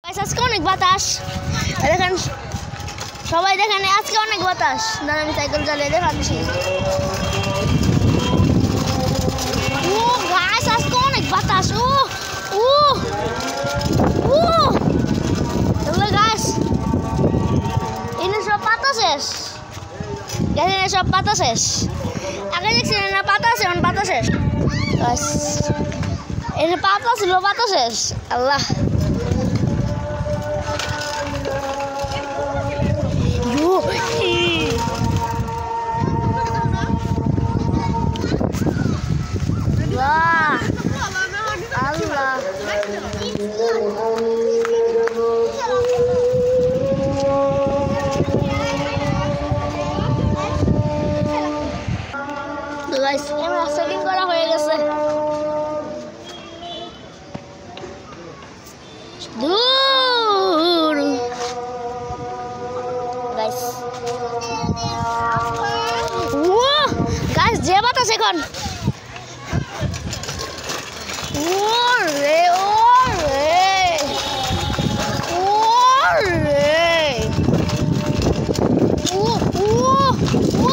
আজকে অনেক বাতাস দেখেন সবাই দেখেন আজকে অনেক বাতাস দাঁড়া আমি সাইকেল চালিয়ে দেখাচ্ছি ও গাছ আজকে অনেক বাতাস ও ও ও গাছ এনে সব পাতা শেষ এখানে সব পাতা শেষ আগে দেখছিলেন না পাতা আছে এখন পাতা শেষ গাছ এনে পাতা ছিল পাতা শেষ আল্লাহ সেটিং করা হয়ে গেছে দূর গাইস ও গাইস যে বাতাস এখন ওরে ওরে ওরে ও ও ও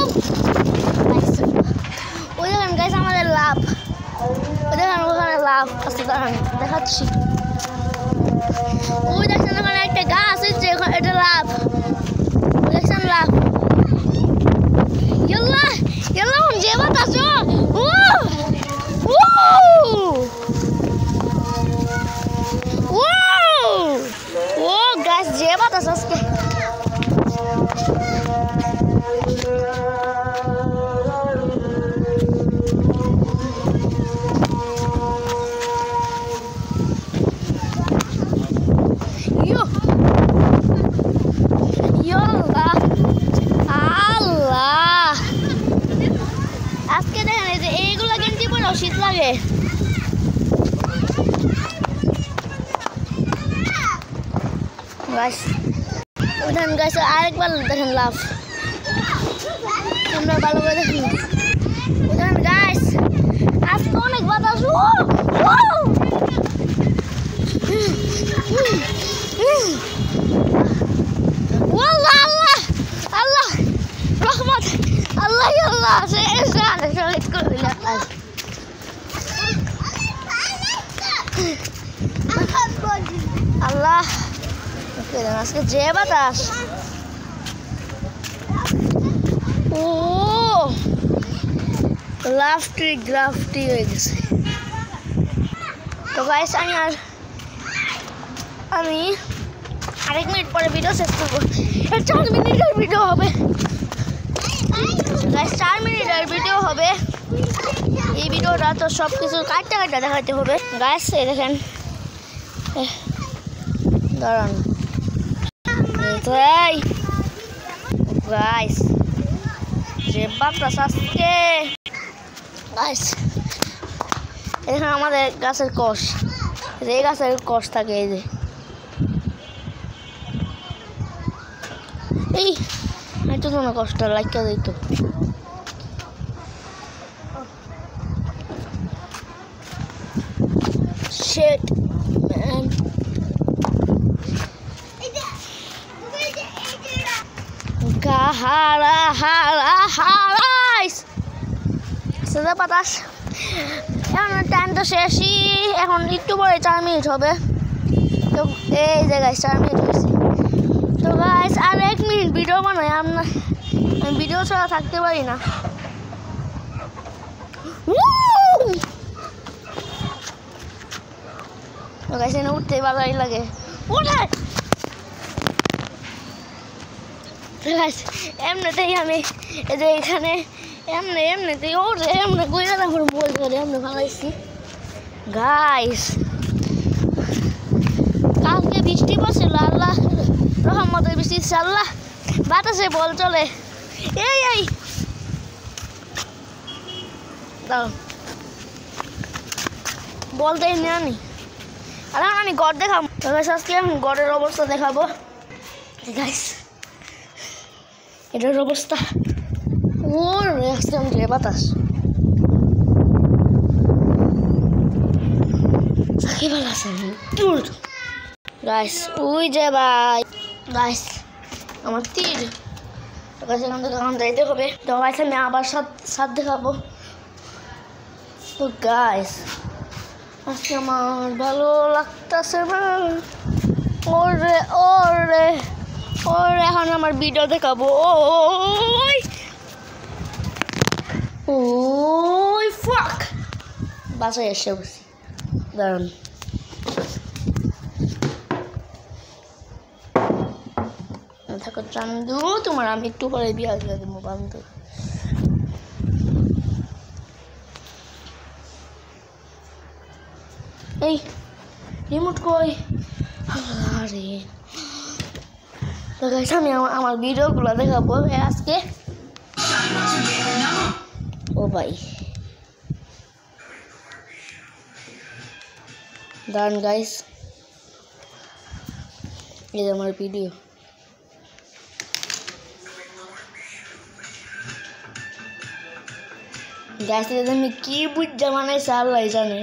ওই দেখেন গাইস আমাদের লাভ ওই দেখেন ওখানে লাভ আছে দেখেন দেখাচ্ছি ওই দেখেন ওখানে একটা গাছ আছে এটা লাভ দেখছেন লাভ ইয়াল্লাহ ইয়াল্লাহ যে বাতাস ও ও ও গাছ যে বাতাস আজকে আজকে দেখেন এই যে এইগুলা গেঞ্জি পরেও শীত লাগে গাছ উঠান গাছ আরেকবার দেখেন লাভ আমরা ভালো করে দেখি উঠান গাছ আজকে অনেক বাতাস আল্লাহ আল্লাহ আল্লাহ রহমত আল্লাহ আল্লাহ আল্লাহ আজকে যে বাতাস ও লাফটি গ্রাফটি হয়ে গেছে তো গাইস আমি আরেক মিনিট পরে ভিডিও শেষ করবো 4 মিনিটের ভিডিও হবে গাইস 4 মিনিটের ভিডিও হবে এই ভিডিওটা তো সব কিছু কাটতে কাটতে দেখাতে হবে গাইস এই দেখেন দাঁড়ান গাইস যে বাতাস আজকে গাইস এখানে আমাদের গাছের কষ এই গাছের কষ থাকে এই যে এই তো কোনো কষ্ট লাগিয়ে দিত shit man Kahara hara harais সেটা বাতাস এখন টাইম তো শেষই এখন একটু পরে 4 মিনিট হবে তো এই যে গাইস 4 মিনিট হয়েছে তো গাইস আর 1 মিনিট ভিডিও বানাই আমি ভিডিও ছাড়া থাকতে পারি না তো গাইস এনে উঠতে ভালোই লাগে ওঠে তো গাইস এমনিতেই আমি এই যে এখানে এমনিতেই ওঠে এমনি কইরা তারপর বল করে এমনি ভালোইছি গাইস কালকে বৃষ্টি পড়ছিল আল্লাহ রহমতের বৃষ্টি আল্লাহ বাতাসে বল চলে এই দাও বল দেই না নি আরে আমি গড় দেখাবো আজকে আমি গড়ের অবস্থা দেখাবো গাইস এটার অবস্থা ওর আজকে আমি যে বাতাস কি ভালো আছে দূর গাইস ওই যে ভাই গাইস আমার তীর গাইস এখান থেকে এখন যাইতে হবে তো গাইস আমি আবার সাথ দেখাবো তো গাইস আজকে আমার ভালো লাগতেছে না ওরে ওরে ওরে এখন আমার ভিডিও দেখাবো ওই ওই ফাক বাসায় এসে বসি দাঁড়ান থাকো চান্দু তোমার আমি একটু পরে বিয়া দিয়ে দেবো বান্ধব এই রিমোট কই আরে তো গাইস আমি আমার ভিডিওগুলো দেখাবো আজকে ও ভাই দাঁড়ান গাইস এই যে আমার ভিডিও গাইস আমি কি বুঝা বানাইছে আল্লাহ জানে